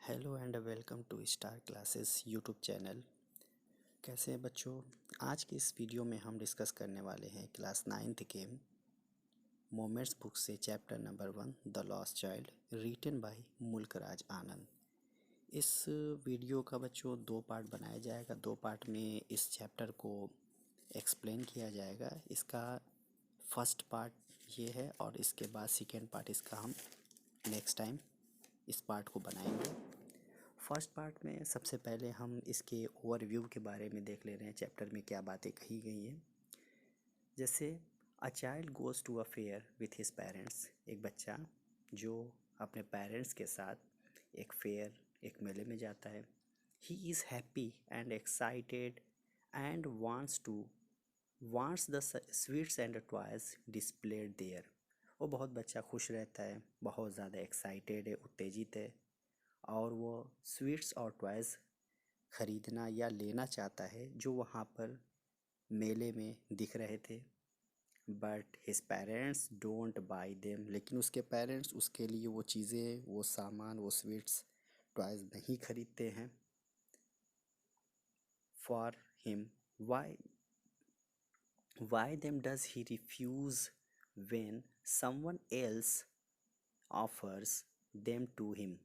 Hello and welcome to star classes YouTube channel. कैसे हैं बच्चों? आज की इस वीडियो में हम डिस्कस करने वाले हैं क्लास 9th के मोमेंट्स बुक से chapter number 1 the lost child, written by Mulk Raj Anand. इस वीडियो का बच्चों दो पार्ट बनाया जाएगा। दो पार्ट में इस चैप्टर को एक्सप्लेन किया जाएगा। इसका फर्स्ट पार्ट ये है और इसके बाद सेकेंड पार्ट इसका हम नेक्स्ट टाइम इस पार्ट को बनाएंगे। फर्स्ट पार्ट में सबसे पहले हम इसके ओवरव्यू के बारे में देख ले रहे हैं, चैप्टर में क्या बातें कही गई हैं। जैसे a child goes to a fair with his parents, एक बच्चा जो अपने पेरेंट्स के साथ एक फेयर, एक मेले में जाता है। He is happy and excited and wants the sweets and toys displayed there. वो बहुत बच्चा खुश रहता है, बहुत ज़्यादा एक्साइटेड है, उत्तेजित है और वो स्वीट्स और टॉयज़ ख़रीदना या लेना चाहता है जो वहाँ पर मेले में दिख रहे थे। But his parents don't buy them, लेकिन उसके पेरेंट्स उसके लिए वो चीज़ें, वो सामान, वो स्वीट्स, टॉयज़ नहीं खरीदते हैं। For him why them does he refuse when someone else offers them to him.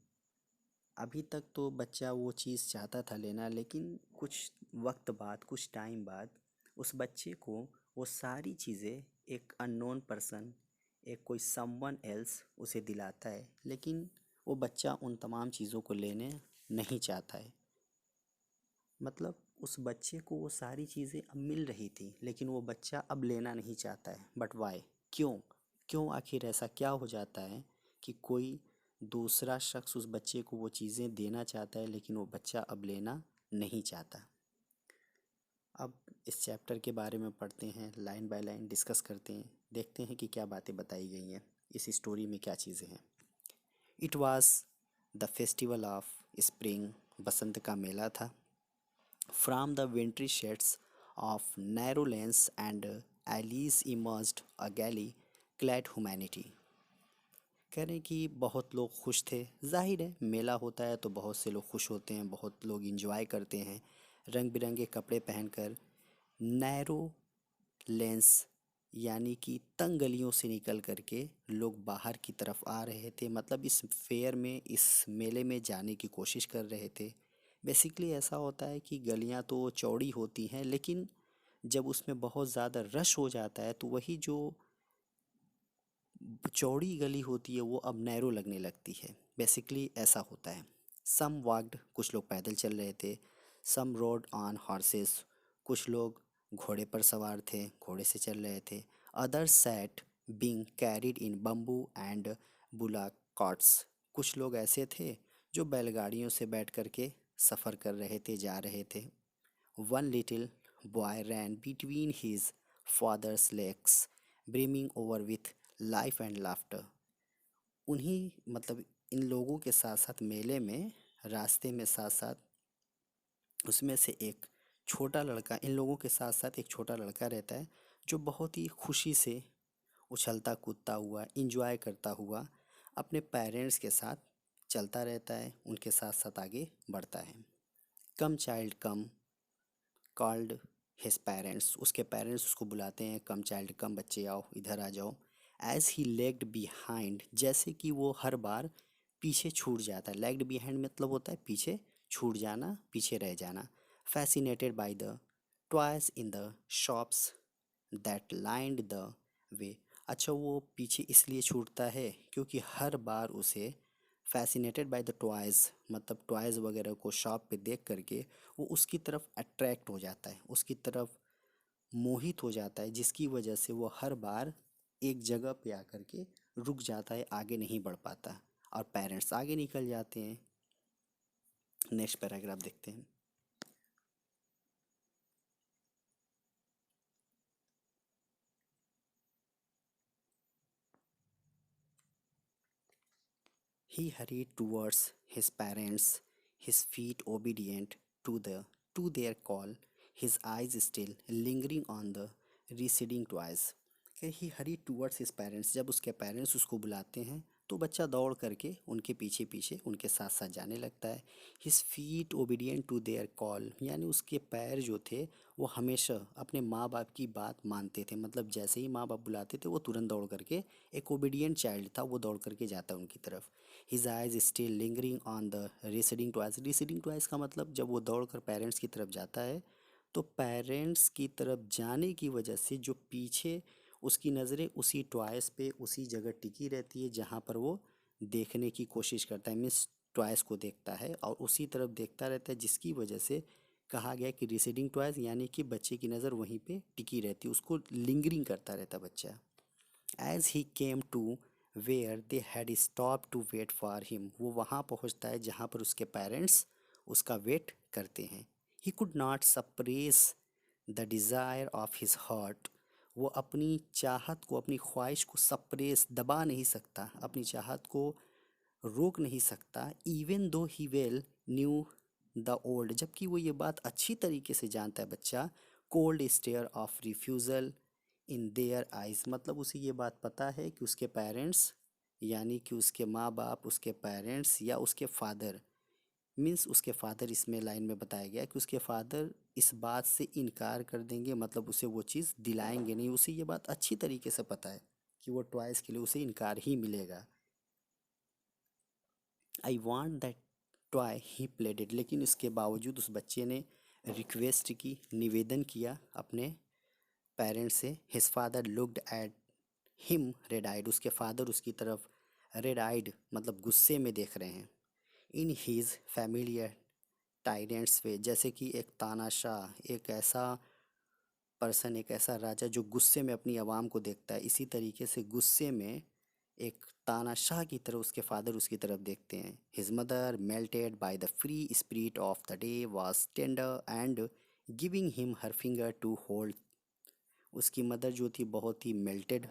अभी तक तो बच्चा वो चीज़ चाहता था लेना, लेकिन कुछ वक्त बाद, कुछ टाइम बाद उस बच्चे को वो सारी चीज़ें एक अननोन पर्सन, एक कोई समवन एल्स उसे दिलाता है, लेकिन वो बच्चा उन तमाम चीज़ों को लेने नहीं चाहता है। मतलब उस बच्चे को वो सारी चीज़ें अब मिल रही थी, लेकिन वो बच्चा अब लेना नहीं चाहता है। बट वाई, क्यों? क्यों आखिर ऐसा क्या हो जाता है कि कोई दूसरा शख्स उस बच्चे को वो चीज़ें देना चाहता है, लेकिन वो बच्चा अब लेना नहीं चाहता? अब इस चैप्टर के बारे में पढ़ते हैं, लाइन बाय लाइन डिस्कस करते हैं, देखते हैं कि क्या बातें बताई गई हैं, इस स्टोरी में क्या चीज़ें हैं। It was the festival of spring, Basant का मेला था। From the wintry shades of narrow lanes and alleys emerged a gaily clad humanity. कह रहे हैं कि बहुत लोग खुश थे। जाहिर है मेला होता है तो बहुत से लोग खुश होते हैं, बहुत लोग इंजॉय करते हैं रंग बिरंगे कपड़े पहनकर। नैरो लेंस यानी कि तंग गलियों से निकल करके लोग बाहर की तरफ आ रहे थे, मतलब इस फेयर में, इस मेले में जाने की कोशिश कर रहे थे। बेसिकली ऐसा होता है कि गलियां तो चौड़ी होती हैं, लेकिन जब उसमें बहुत ज़्यादा रश हो जाता है तो वही जो चौड़ी गली होती है वो अब नैरो लगने लगती है। बेसिकली ऐसा होता है। सम वॉक्ड, कुछ लोग पैदल चल रहे थे। सम रोड ऑन हॉर्सेस, कुछ लोग घोड़े पर सवार थे, घोड़े से चल रहे थे। Other sat being carried in bamboo and bullock carts, कुछ लोग ऐसे थे जो बैलगाड़ियों से बैठ करके सफ़र कर रहे थे, जा रहे थे। One little boy ran between his father's legs brimming over with life and laughter. उन्हीं मतलब इन लोगों के साथ साथ मेले में, रास्ते में साथ साथ उसमें से एक छोटा लड़का, इन लोगों के साथ साथ एक छोटा लड़का रहता है जो बहुत ही खुशी से उछलता कूदता हुआ, इंजॉय करता हुआ अपने पेरेंट्स के साथ चलता रहता है, उनके साथ साथ आगे बढ़ता है। कम चाइल्ड कम कॉल्ड हिज पेरेंट्स, उसके पेरेंट्स उसको बुलाते हैं, कम चाइल्ड कम, बच्चे आओ, इधर आ जाओ। एज ही लेग्ड बिहाइंड, जैसे कि वो हर बार पीछे छूट जाता है। लेग्ड बिहाइंड मतलब होता है पीछे छूट जाना, पीछे रह जाना। Fascinated by the toys in the shops that lined the way. अच्छा, वो पीछे इसलिए छूटता है क्योंकि हर बार उसे फैसिनेटेड बाय द टॉयज़, मतलब टॉयज़ वगैरह को शॉप पे देख करके वो उसकी तरफ अट्रैक्ट हो जाता है, उसकी तरफ मोहित हो जाता है, जिसकी वजह से वो हर बार एक जगह पे आकर के रुक जाता है, आगे नहीं बढ़ पाता और पेरेंट्स आगे निकल जाते हैं। नेक्स्ट पैराग्राफ देखते हैं। He hurried towards his parents, his feet obedient to their call, his eyes still lingering on the receding toys. He hurried towards his parents, जब उसके पेरेंट्स उसको बुलाते हैं तो बच्चा दौड़ करके उनके पीछे पीछे उनके साथ साथ जाने लगता है। His feet obedient to their call, यानी उसके पैर जो थे वो हमेशा अपने माँ बाप की बात मानते थे, मतलब जैसे ही माँ बाप बुलाते थे वो तुरंत दौड़ करके, एक ओबीडियंट चाइल्ड था, वो दौड़ करके जाता उनकी तरफ। His eyes still lingering on the receding toys. Receding toys का मतलब जब वो दौड़ कर पेरेंट्स की तरफ जाता है तो पेरेंट्स की तरफ जाने की वजह से जो पीछे उसकी नज़रें उसी टॉयस पे उसी जगह टिकी रहती है जहाँ पर वो देखने की कोशिश करता है, मीन्स टॉयस को देखता है और उसी तरफ देखता रहता है, जिसकी वजह से कहा गया कि रिसीडिंग टॉयज, यानी कि बच्चे की नज़र वहीं पे टिकी रहती है, उसको लिंगरिंग करता रहता बच्चा। As he came to where they had stop to wait for him, वो वहाँ पहुँचता है जहाँ पर उसके पेरेंट्स उसका वेट करते हैं। He could not suppress the desire of his heart, वो अपनी चाहत को, अपनी ख्वाहिश को सप्रेस, दबा नहीं सकता, अपनी चाहत को रोक नहीं सकता। Even though he well new the old, जबकि वो ये बात अच्छी तरीके से जानता है बच्चा, cold stare of refusal in their eyes, मतलब उसे ये बात पता है कि उसके पेरेंट्स, यानी कि उसके माँ बाप, उसके पेरेंट्स या उसके फादर, मीन्स उसके फादर, इसमें लाइन में बताया गया कि उसके फादर इस बात से इनकार कर देंगे, मतलब उसे वो चीज़ दिलाएंगे नहीं, उसे ये बात अच्छी तरीके से पता है कि वो टॉयज़ के लिए उसे इनकार ही मिलेगा। I want that toy he played it, लेकिन इसके बावजूद उस बच्चे ने रिक्वेस्ट की, निवेदन किया अपने पेरेंट्स से। His father looked at him red eyed, उसके फादर उसकी तरफ रेड आइड मतलब गुस्से में देख रहे हैं। इन हीज फैमिलियर टाइरेंट्स वे, जैसे कि एक तानाशाह, एक ऐसा पर्सन, एक ऐसा राजा जो गुस्से में अपनी आवाम को देखता है, इसी तरीके से गुस्से में एक तानाशाह की तरह उसके फादर उसकी तरफ देखते हैं। His mother melted by the free spirit of the day was tender and giving him her finger to hold, उसकी मदर जो थी बहुत ही मेल्टेड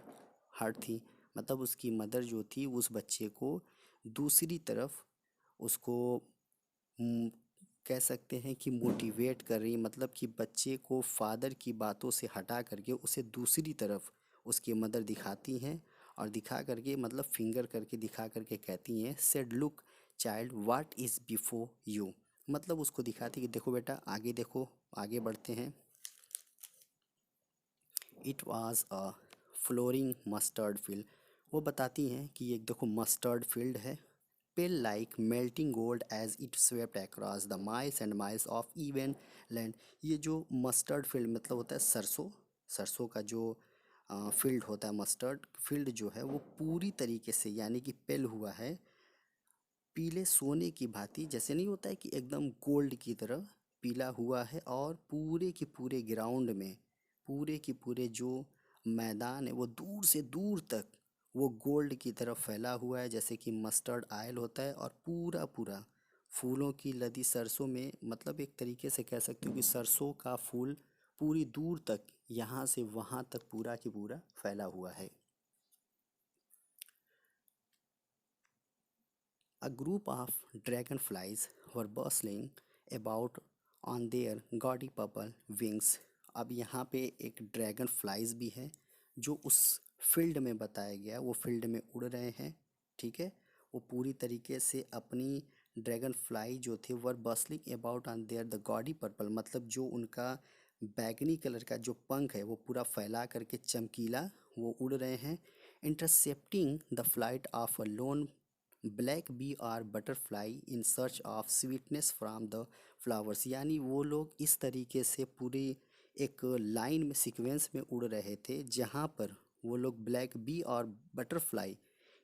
हार्ट थी, मतलब उसकी मदर जो थी उस बच्चे को दूसरी तरफ उसको हम्म, कह सकते हैं कि मोटिवेट कर रही, मतलब कि बच्चे को फादर की बातों से हटा करके उसे दूसरी तरफ उसकी मदर दिखाती हैं, और दिखा करके मतलब फिंगर करके दिखा करके कहती हैं, said look child what is before you, मतलब उसको दिखाती कि देखो बेटा आगे देखो, आगे बढ़ते हैं। It was a flowering mustard field, वो बताती हैं कि ये देखो मस्टर्ड फील्ड है, pale like melting gold as it swept across the miles and miles of even land. ये जो मस्टर्ड फील्ड मतलब होता है सरसों, सरसों का जो फील्ड होता है, मस्टर्ड फील्ड जो है वो पूरी तरीके से यानी कि पेल हुआ है पीले सोने की भांति, जैसे नहीं होता है कि एकदम गोल्ड की तरह पीला हुआ है, और पूरे के पूरे ग्राउंड में, पूरे के पूरे जो मैदान है वो दूर से दूर तक वो गोल्ड की तरफ फैला हुआ है, जैसे कि मस्टर्ड आयल होता है, और पूरा पूरा फूलों की लदी सरसों में, मतलब एक तरीके से कह सकते हो कि सरसों का फूल पूरी दूर तक, यहाँ से वहाँ तक पूरा की पूरा फैला हुआ है। A group of dragonflies were bustling about on their gaudy purple wings। अब यहाँ पे एक ड्रैगन फ्लाइज भी है जो उस फील्ड में बताया गया, वो फील्ड में उड़ रहे हैं, ठीक है। वो पूरी तरीके से अपनी ड्रैगन फ्लाई जो थे were bustling about on their the gaudy purple, मतलब जो उनका बैगनी कलर का जो पंख है वो पूरा फैला करके चमकीला वो उड़ रहे हैं। Intercepting the flight of a lone black bee or butterfly in search of sweetness from the flowers, यानी वो लोग इस तरीके से पूरी एक लाइन में सीक्वेंस में उड़ रहे थे जहाँ पर वो लोग ब्लैक बी और बटरफ्लाई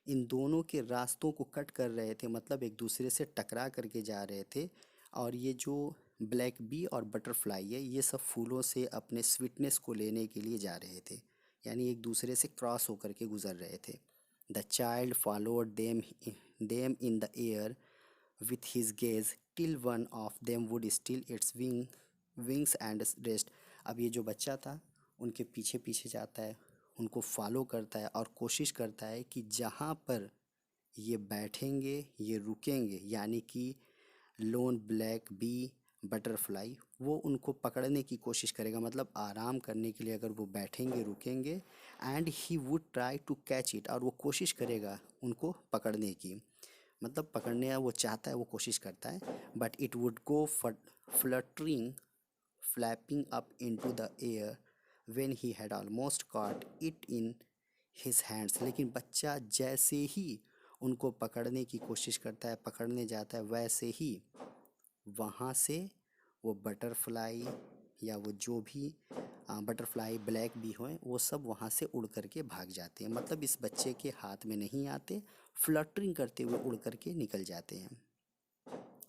इन दोनों के रास्तों को कट कर रहे थे, मतलब एक दूसरे से टकरा करके जा रहे थे। और ये जो ब्लैक बी और बटरफ्लाई है ये सब फूलों से अपने स्वीटनेस को लेने के लिए जा रहे थे, यानी एक दूसरे से क्रॉस होकर के गुजर रहे थे। The child followed them in the air with his gaze till one of them would still its wings and rest। अब ये जो बच्चा था उनके पीछे पीछे जाता है, उनको फॉलो करता है और कोशिश करता है कि जहाँ पर ये बैठेंगे ये रुकेंगे, यानी कि लोन ब्लैक बी बटरफ्लाई वो उनको पकड़ने की कोशिश करेगा, मतलब आराम करने के लिए अगर वो बैठेंगे रुकेंगे, and he would try to catch it, और वो कोशिश करेगा उनको पकड़ने की, मतलब पकड़ने वो चाहता है, वो कोशिश करता है, but it would go fluttering flapping up into the air when he had almost caught it in his hands। लेकिन बच्चा जैसे ही उनको पकड़ने की कोशिश करता है, पकड़ने जाता है, वैसे ही वहाँ से वो बटरफ्लाई या वो जो भी बटरफ्लाई ब्लैक भी हों वो सब वहाँ से उड़ करके भाग जाते हैं, मतलब इस बच्चे के हाथ में नहीं आते, फ्लटरिंग करते हुए उड़ करके निकल जाते हैं।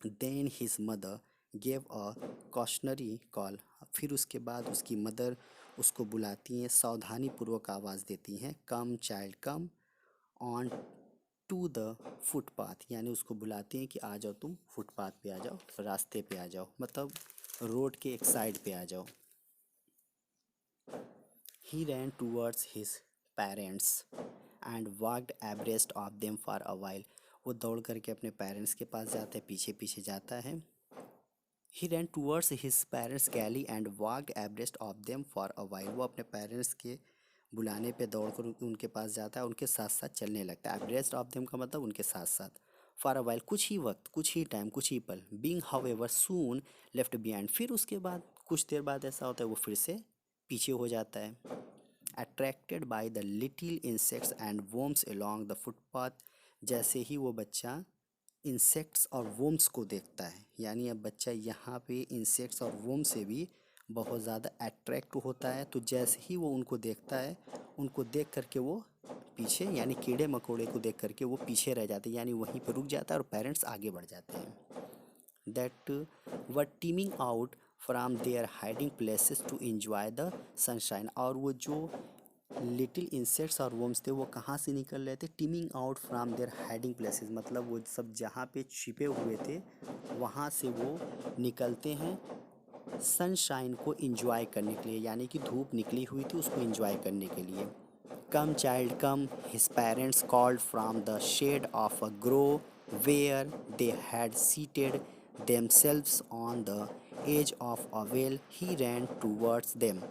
Then his mother gave a cautionary call, फिर उसके बाद उसकी मदर उसको बुलाती हैं, सावधानी पूर्वक आवाज़ देती हैं, come child come on to the footpath, यानी उसको बुलाती हैं कि आ जाओ, तुम फुटपाथ पे आ जाओ, रास्ते पे आ जाओ, मतलब रोड के एक साइड पे आ जाओ। He ran towards his parents and walked abreast of them for a while, वो दौड़ करके अपने पेरेंट्स के पास जाता है, पीछे पीछे जाता है। He ran towards his parents gaily and walked abreast of them for a while, वो अपने पेरेंट्स के बुलाने पे दौड़कर उनके पास जाता है, उनके साथ साथ चलने लगता है। एब्रेस्ट ऑफ देम का मतलब उनके साथ साथ, फॉर अ वाइल कुछ ही वक्त, कुछ ही टाइम, कुछ ही पल, बीइंग हाउएवर सून लेफ्ट बिहाइंड, फिर उसके बाद कुछ देर बाद ऐसा होता है वो फिर से पीछे हो जाता है। Attracted by the little insects and worms along the footpath, जैसे ही वो बच्चा इंसेक्ट्स और वोम्स को देखता है, यानी अब बच्चा यहाँ पे इंसेक्ट्स और वोम से भी बहुत ज़्यादा अट्रैक्ट होता है, तो जैसे ही वो उनको देखता है, उनको देख करके वो पीछे, यानी कीड़े मकोड़े को देख करके वो पीछे रह जाते हैं, यानी वहीं पर रुक जाता है और पेरेंट्स आगे बढ़ जाते हैं। That were teeming out from their hiding places to enjoy the sunshine, और वो जो लिटिल इंसेक्ट्स और वर्म्स थे वो कहाँ से निकल रहे थे, teeming out from their hiding places, मतलब वो सब जहाँ पे छिपे हुए थे वहाँ से वो निकलते हैं सनशाइन को इंजॉय करने के लिए, यानी कि धूप निकली हुई थी उसको इंजॉय करने के लिए। Come child come, his parents called from the shade of a grove where they had seated themselves on the edge of a well, he ran towards them।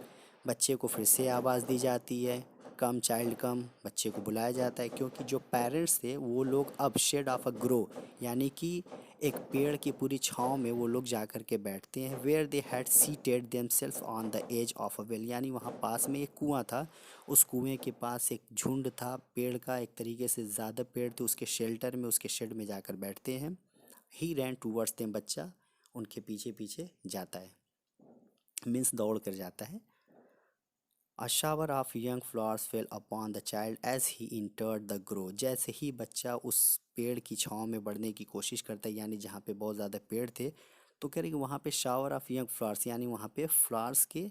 बच्चे को फिर से आवाज़ दी जाती है, कम चाइल्ड कम, बच्चे को बुलाया जाता है, क्योंकि जो पेरेंट्स थे वो लोग अब शेड ऑफ अ ग्रो, यानी कि एक पेड़ की पूरी छाँव में वो लोग जा कर के बैठते हैं। Where they had seated themself on the edge of a well, यानी वहाँ पास में एक कुआं था, उस कुएं के पास एक झुंड था पेड़ का, एक तरीके से ज़्यादा पेड़ थे, उसके शेल्टर में, उसके शेड में जाकर बैठते हैं। ही रैन टूवर्ड्स देम, बच्चा उनके पीछे पीछे जाता है, मीन्स दौड़ कर जाता है। A shower of young flowers fell upon the child as he entered the grove, जैसे ही बच्चा उस पेड़ की छाँव में बढ़ने की कोशिश करता है, यानी जहाँ पे बहुत ज़्यादा पेड़ थे, तो कह रहे कि वहाँ पे शावर ऑफ यंग फ्लावर्स, यानी वहाँ पे फ्लावर्स के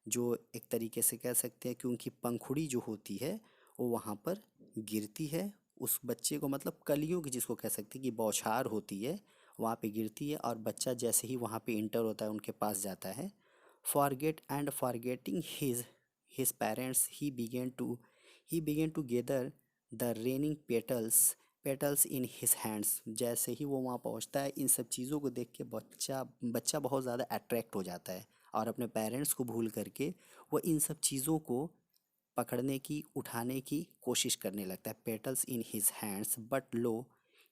जो एक तरीके से कह सकते हैं कि उनकी पंखुड़ी जो होती है वो वहाँ पर गिरती है उस बच्चे को, मतलब कलियों की जिसको कह सकते हैं कि बौछार होती है, वहाँ पे गिरती है, और बच्चा जैसे ही वहाँ पे इंटर होता है उनके पास जाता है। Forget and forgetting his parents he began to gather the raining petals in his hands, जैसे ही वो वहाँ पहुँचता है इन सब चीज़ों को देख के बच्चा बच्चा बहुत ज़्यादा अट्रैक्ट हो जाता है, और अपने पेरेंट्स को भूल करके वो इन सब चीज़ों को पकड़ने की, उठाने की कोशिश करने लगता है। Petals in his hands but lo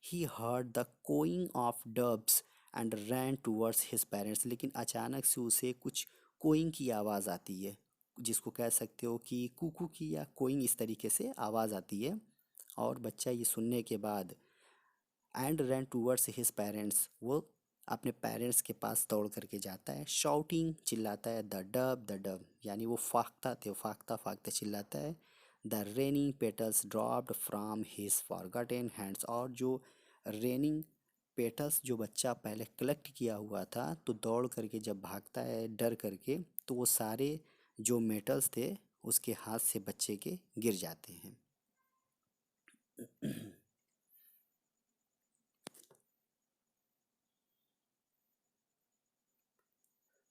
he heard the cooing of doves and ran towards his parents, लेकिन अचानक से उसे कुछ कोइंग की आवाज़ आती है, जिसको कह सकते हो कि कुकू की या कोइंग, इस तरीके से आवाज़ आती है, और बच्चा ये सुनने के बाद and ran towards his parents, वो अपने पेरेंट्स के पास दौड़ करके जाता है। शाउटिंग, चिल्लाता है, द डब, यानी वो फाख्ता फाख्ता चिल्लाता है। The raining petals dropped from his forgotten hands, और जो रेनिंग पेटल्स जो बच्चा पहले कलेक्ट किया हुआ था, तो दौड़ करके जब भागता है डर करके, तो वो सारे जो मेटल्स थे उसके हाथ से बच्चे के गिर जाते हैं।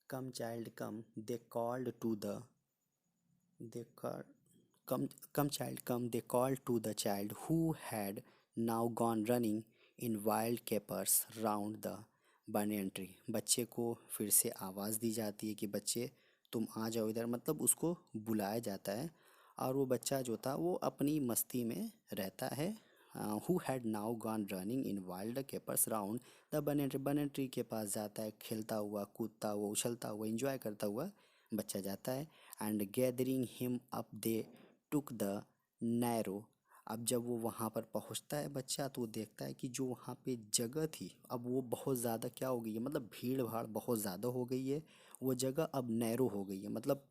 Come child come, they called to the they called come child come, they called to the child who had now gone running in wild capers round the burn entry, बच्चे को फिर से आवाज़ दी जाती है कि बच्चे तुम आ जाओ इधर, मतलब उसको बुलाया जाता है। और वो बच्चा जो था वो अपनी मस्ती में रहता है। Who had now gone running in wild keepers round the बनन ट्री के पास जाता है, खेलता हुआ कूदता हुआ उछलता हुआ इंजॉय करता हुआ बच्चा जाता है। And gathering him up they took the narrow. अब जब वो वहाँ पर पहुँचता है बच्चा, तो वो देखता है कि जो वहाँ पे जगह थी अब वो बहुत ज़्यादा क्या हो गई है, मतलब भीड़ भाड़ बहुत ज़्यादा हो गई है। वो जगह अब नैरो हो गई है, मतलब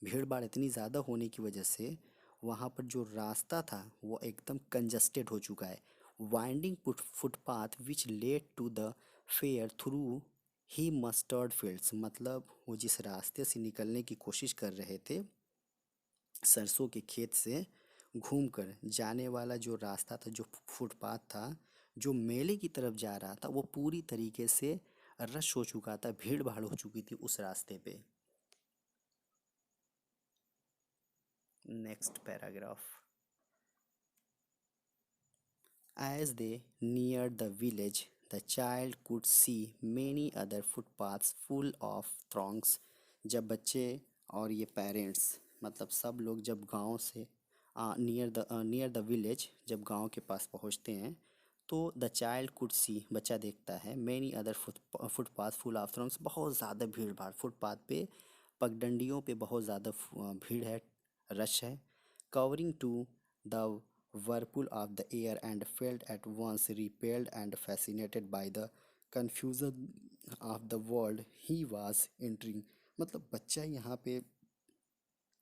भीड़ भाड़ इतनी ज़्यादा होने की वजह से वहाँ पर जो रास्ता था वो एकदम कंजस्टेड हो चुका है। Winding footpath which led to the fair through the mustard fields, मतलब वो जिस रास्ते से निकलने की कोशिश कर रहे थे सरसों के खेत से घूमकर जाने वाला जो रास्ता था, जो फुटपाथ था जो मेले की तरफ जा रहा था, वो पूरी तरीके से रश हो चुका था, भीड़ भाड़ हो चुकी थी उस रास्ते पे। Next paragraph. As they neared the village, the child could see many other footpaths full of throngs। जब बच्चे और ये पेरेंट्स, मतलब सब लोग जब गांव से नियर द विलेज, जब गांव के पास पहुंचते हैं तो द चाइल्ड कुड सी, बच्चा देखता है many other footpath full of throngs, बहुत ज़्यादा भीड़ भाड़ फुटपाथ पे, पगडंडियों पे बहुत ज़्यादा भीड़ है, रश है। Covering to the whirlpool of the air and felt at once repelled and fascinated by the confusion of the world he was entering। मतलब बच्चा यहाँ पे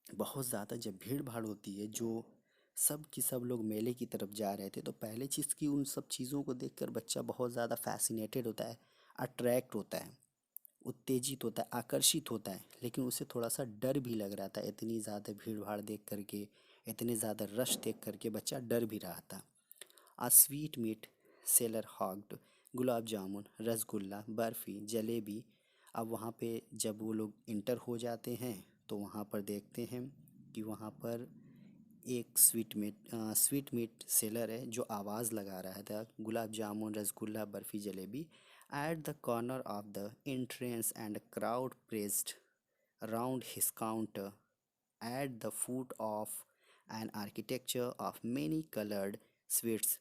बहुत ज़्यादा जब भीड़ भाड़ होती है, जो सब की सब लोग मेले की तरफ जा रहे थे, तो पहले चीज़ की उन सब चीज़ों को देखकर बच्चा बहुत ज़्यादा फैसिनेटेड होता है, अट्रैक्ट होता है, उत्तेजित होता है, आकर्षित होता है। लेकिन उसे थोड़ा सा डर भी लग रहा था, इतनी ज़्यादा भीड़ भाड़ देख करके, इतने ज़्यादा रश देख करके बच्चा डर भी रहा था। आ स्वीट मीट सेलर हॉग्ड, गुलाब जामुन, रसगुल्ला, बर्फ़ी, जलेबी। अब वहाँ पे जब वो लोग इंटर हो जाते हैं तो वहाँ पर देखते हैं कि वहाँ पर एक स्वीट मीट सेलर है जो आवाज़ लगा रहा था, gulab jamun, rasgulla, barfi, jalebi. At the corner of the entrance and crowd pressed around his counter at the foot of an architecture of many colored sweets।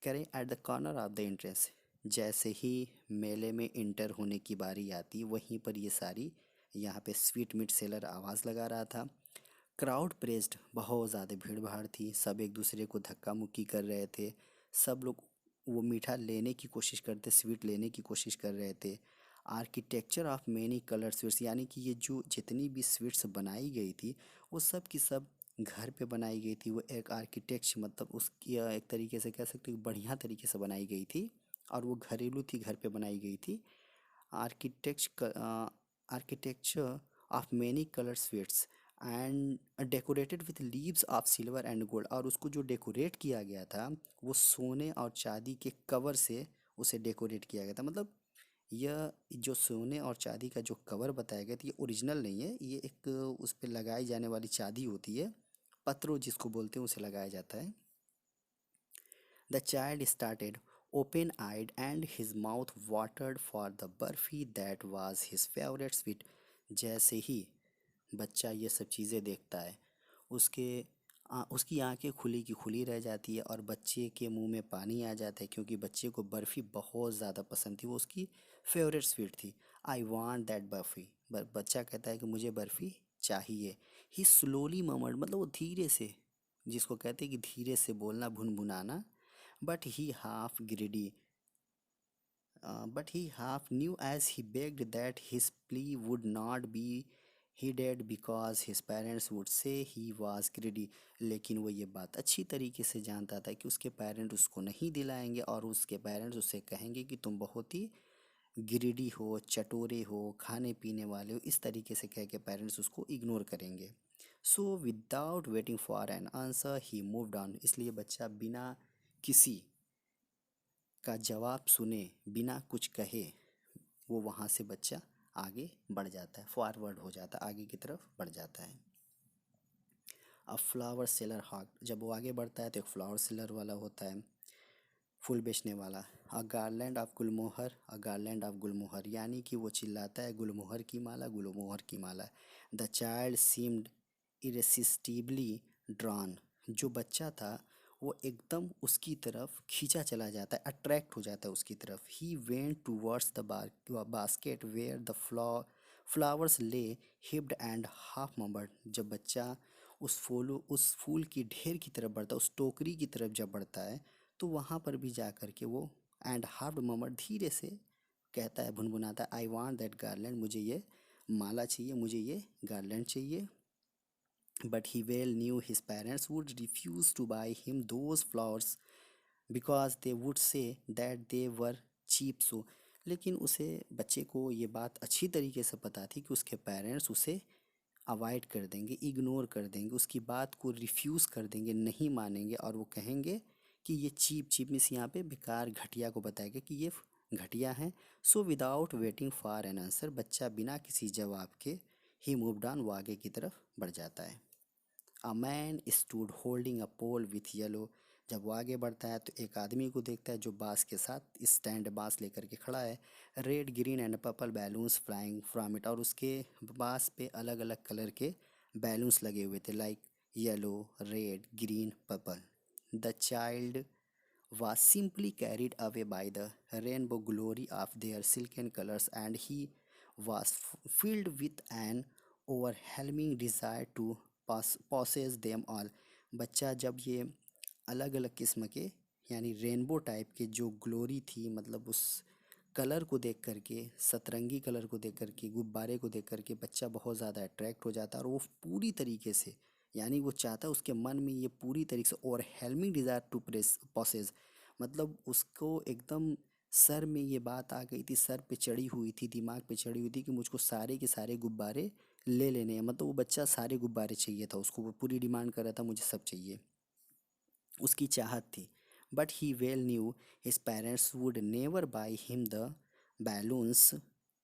करें eight the corner of the entrance, जैसे ही मेले में इंटर होने की बारी आती वहीं पर ये सारी यहाँ पे स्वीट मीट सेलर आवाज़ लगा रहा था। क्राउड प्रेस्ड, बहुत ज़्यादा भीड़ भाड़ थी, सब एक दूसरे को धक्का मुक्की कर रहे थे, सब लोग वो मीठा लेने की कोशिश करते, स्वीट लेने की कोशिश कर रहे थे। Architecture of many colour sweets, यानी कि ये जो जितनी भी स्वीट्स बनाई गई थी वो सब की सब घर पे बनाई गई थी। वो एक आर्किटेक्चर, मतलब उसकी एक तरीके से कह सकते हो बढ़िया तरीके से बनाई गई थी, और वो घरेलू थी, घर पे बनाई गई थी। Architecture architecture of many colour sweets and decorated with leaves of silver and gold, और उसको जो डेकोरेट किया गया था वो सोने और चांदी के कवर से उसे डेकोरेट किया गया था। मतलब यह जो सोने और चांदी का जो कवर बताया गया था ये ओरिजिनल नहीं है, ये एक उस पर लगाई जाने वाली चांदी होती है, पत्रों जिसको बोलते हैं उसे लगाया जाता है। The child started open eyed and his mouth watered for the burfi that was his favourite sweet. जैसे ही बच्चा ये सब चीज़ें देखता है उसके उसकी आंखें खुली की खुली रह जाती है, और बच्चे के मुंह में पानी आ जाता है, क्योंकि बच्चे को बर्फ़ी बहुत ज़्यादा पसंद थी, वो उसकी फेवरेट स्वीट थी। आई वांट दैट बर्फ़ी, बच्चा कहता है कि मुझे बर्फ़ी चाहिए। ही स्लोली ममर्ड, मतलब वो धीरे से, जिसको कहते हैं कि धीरे से बोलना, भुनभुनाना। But he half greedy, but he half knew as he begged that his plea would not be heeded because his parents would say he was greedy। लेकिन वो ये बात अच्छी तरीके से जानता था कि उसके पेरेंट उसको नहीं दिलाएंगे, और उसके पेरेंट्स उससे कहेंगे कि तुम बहुत ही ग्रीडी हो, चटोरे हो, खाने पीने वाले हो, इस तरीके से कह के पेरेंट्स उसको इग्नोर करेंगे। So without waiting for an answer he moved on, इसलिए बच्चा बिना किसी का जवाब सुने, बिना कुछ कहे, वो वहाँ से बच्चा आगे बढ़ जाता है, फॉरवर्ड हो जाता है, आगे की तरफ बढ़ जाता है। अब फ्लावर सेलर हॉग, जब वो आगे बढ़ता है तो एक फ्लावर सेलर वाला होता है। फूल बेचने वाला। A garland of gulmohar, a garland of gulmohar, यानी कि वो चिल्लाता है गुलमोहर की माला, गुलमोहर की माला। द चाइल्ड सीम्ड इरेसिस्टिबली ड्रॉन, जो बच्चा था वो एकदम उसकी तरफ खींचा चला जाता है, अट्रैक्ट हो जाता है उसकी तरफ। He went towards the basket where the flowers lay heaped and half मबर्ड, जब बच्चा उस फूल की ढेर की तरफ बढ़ता है, उस टोकरी की तरफ जब बढ़ता है, तो वहाँ पर भी जा कर के वो एंड हाफ मबर्ड धीरे से कहता है, भुनभुनाता है, आई वांट दैट गार्लैंड, मुझे ये माला चाहिए, मुझे ये गार्लैंड चाहिए। But he well knew his parents would refuse to buy him those flowers because they would say that they were cheap, so लेकिन उसे, बच्चे को ये बात अच्छी तरीके से पता थी कि उसके पेरेंट्स उसे अवॉइड कर देंगे, इग्नोर कर देंगे, उसकी बात को रिफ्यूज़ कर देंगे, नहीं मानेंगे, और वो कहेंगे कि ये चीप, चीप मीन्स यहाँ पे बेकार, घटिया को बताएगा कि ये घटिया है। So without waiting for an answer, बच्चा बिना किसी जवाब के ही मूव ऑन, वो आगे की तरफ बढ़ जाता है। A man stood holding a pole with yellow, जब वो आगे बढ़ता है तो एक आदमी को देखता है जो बांस के साथ स्टैंड बांस लेकर के खड़ा है। Red green and purple balloons flying from it, और उसके बांस पे अलग अलग कलर के बैलून्स लगे हुए थे, like yellow, red, green, purple. The child was simply carried away by the rainbow glory of their silken colors, and he was filled with an overwhelming desire to possess them all। बच्चा जब ये अलग अलग किस्म के, यानी rainbow type के जो ग्लोरी थी, मतलब उस कलर को देख करके, सतरंगी कलर को देख करके, गुब्बारे को देख करके बच्चा बहुत ज़्यादा अट्रैक्ट हो जाता है, और वो पूरी तरीके से, यानी वो चाहता है, उसके मन में ये पूरी तरीके से, और हेल्मिंग डिज़ायर टू प्रेस पॉसेज, मतलब उसको एकदम सर में ये बात आ गई थी, सर पे चढ़ी हुई थी, दिमाग पे चढ़ी हुई थी कि मुझको सारे के सारे गुब्बारे ले लेने हैं। मतलब वो बच्चा सारे गुब्बारे चाहिए था उसको, वो पूरी डिमांड कर रहा था, मुझे सब चाहिए, उसकी चाहत थी। But he well knew his parents would never buy him the balloons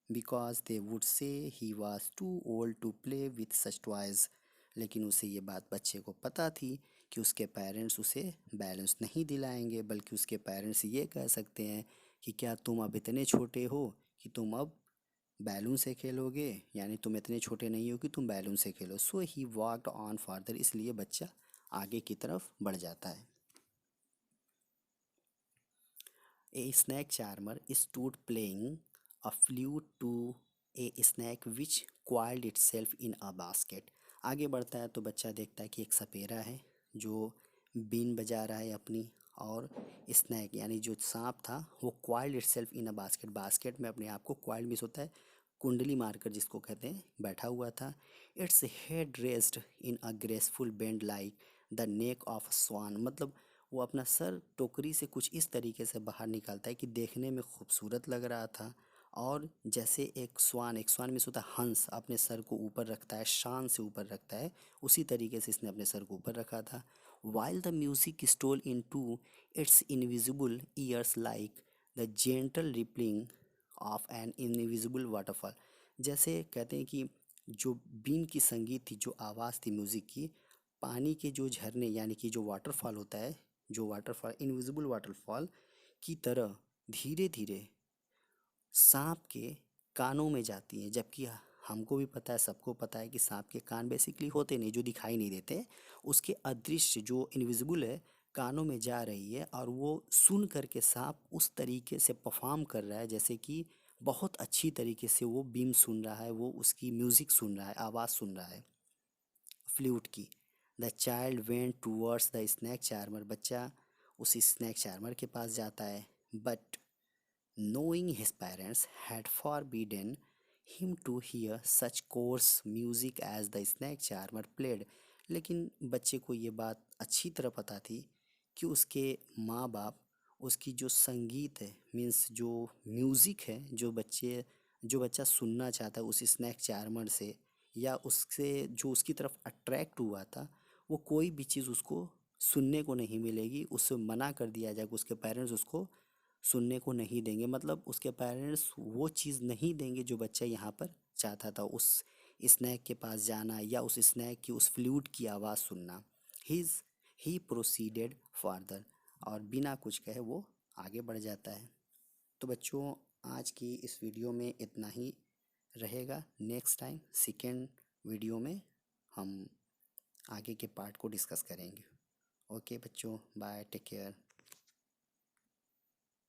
because they would say he was too old to play with such toys. लेकिन उसे ये बात, बच्चे को पता थी कि उसके पेरेंट्स उसे बैलेंस नहीं दिलाएंगे, बल्कि उसके पेरेंट्स ये कह सकते हैं कि क्या तुम अब इतने छोटे हो कि तुम अब बैलून से खेलोगे, यानी तुम इतने छोटे नहीं हो कि तुम बैलून से खेलो। सो ही वॉकड ऑन फार्दर, इसलिए बच्चा आगे की तरफ बढ़ जाता है। A snake charmer stood playing a flute to a snake which coiled itself in a basket। आगे बढ़ता है तो बच्चा देखता है कि एक सपेरा है जो बीन बजा रहा है अपनी, और स्नैक यानी जो सांप था वो coiled itself in a basket, basket में अपने आप को, क्वाइल्ड मिस होता है कुंडली मारकर जिसको कहते हैं, बैठा हुआ था। Its head raised in a graceful bend like the neck of swan, मतलब वो अपना सर टोकरी से कुछ इस तरीके से बाहर निकालता है कि देखने में खूबसूरत लग रहा था, और जैसे एक स्वान में से होता है हंस, अपने सर को ऊपर रखता है, शान से ऊपर रखता है, उसी तरीके से इसने अपने सर को ऊपर रखा था। While the music stole in to its invisible ears like the gentle rippling of an invisible waterfall, जैसे कहते हैं कि जो बीन की संगीत थी, जो आवाज़ थी म्यूज़िक की, पानी के जो झरने, यानी कि जो वाटरफॉल होता है, जो वाटरफॉल इनविजिबल वाटरफॉल की तरह धीरे धीरे सांप के कानों में जाती हैं। जबकि हमको भी पता है, सबको पता है कि सांप के कान बेसिकली होते नहीं, जो दिखाई नहीं देते, उसके अदृश्य जो इनविजिबल है कानों में जा रही है, और वो सुन करके सांप उस तरीके से परफॉर्म कर रहा है जैसे कि बहुत अच्छी तरीके से वो बीम सुन रहा है, वो उसकी म्यूज़िक सुन रहा है, आवाज़ सुन रहा है फ्लूट की। The child went towards the snake charmer, बच्चा उस स्नैक चार्मर के पास जाता है। But knowing his parents had forbidden him to hear such coarse music as the snake charmer played, लेकिन बच्चे को ये बात अच्छी तरह पता थी कि उसके माँ बाप उसकी जो संगीत है, मीन्स जो म्यूज़िक है, जो बच्चा सुनना चाहता है उस स्नैक चार्मर से, या उससे जो उसकी तरफ अट्रैक्ट हुआ था, वो कोई भी चीज़ उसको सुनने को नहीं मिलेगी, उससे मना कर दिया जाएगा, उसके पेरेंट्स उसको सुनने को नहीं देंगे, मतलब उसके पेरेंट्स वो चीज़ नहीं देंगे जो बच्चा यहाँ पर चाहता था, उस स्नैक के पास जाना या उस स्नैक की उस फ्लूट की आवाज़ सुनना। ही प्रोसीडेड फार्दर, और बिना कुछ कहे वो आगे बढ़ जाता है। तो बच्चों, आज की इस वीडियो में इतना ही रहेगा। नेक्स्ट टाइम सेकेंड वीडियो में हम आगे के पार्ट को डिस्कस करेंगे। ओके बच्चों, बाय, टेक केयर।